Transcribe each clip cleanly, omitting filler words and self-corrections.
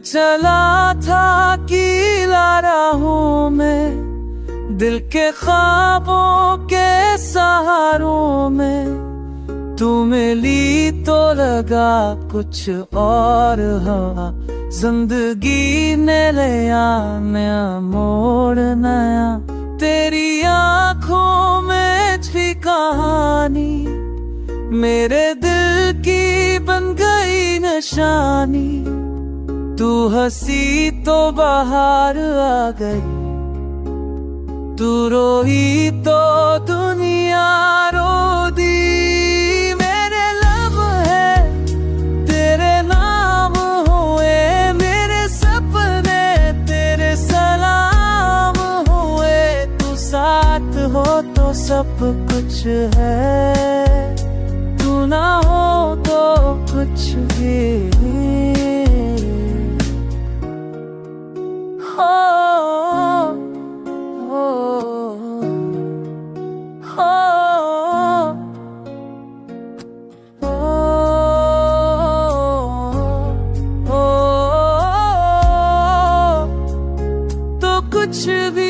चला था कीला राहों में, दिल के ख्वाबों के सहारों में। तू मिली तो लगा कुछ और हवा, जिंदगी ने लिया नया मोड़ नया। तेरी आँखों में छुपी कहानी मेरे दिल की बन गई निशानी। तू हंसी तो बाहर आ गई, तू रोई तो दुनिया रो दी। मेरे लब है तेरे नाम हुए, मेरे सपने तेरे सलाम हुए। तू साथ हो तो सब कुछ है, तू ना हो तो कुछ भी। तो कुछ भी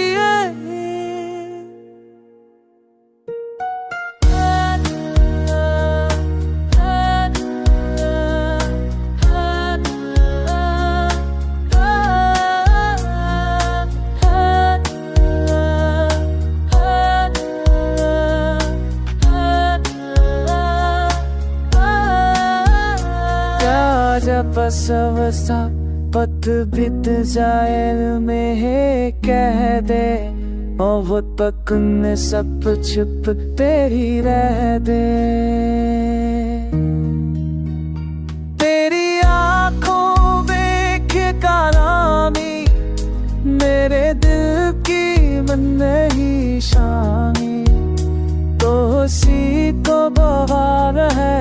जब अवस्था पथ बीत जाए में है कह दे, और वो तक न सब छुप तेरी रह दे। तेरी आँखों में कालामी मेरे दिल की मन नहीं शानी। तो उसी को बहार है,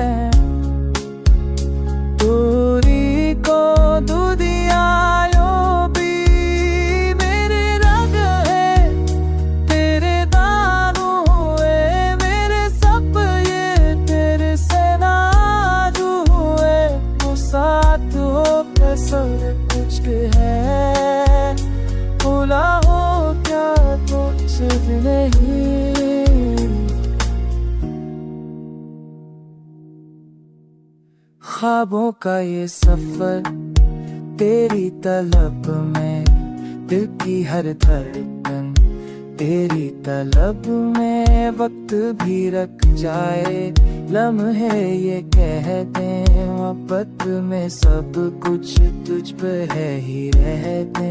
दूरी को दुदियायो भी। मेरे रंग है तेरे दानू हुए, मेरे सब ये तेरे से नाजू हुए। वो साथ हो के सब कुछ है, भूला हो क्या कुछ नहीं। ख्वाबों का ये सफर तेरी तलब में, दिल की हर धड़कन तेरी तलब में। वक्त भी रख जाए लम्हे ये कहते, मोहब्बत में सब कुछ तुझ पे है ही रहते।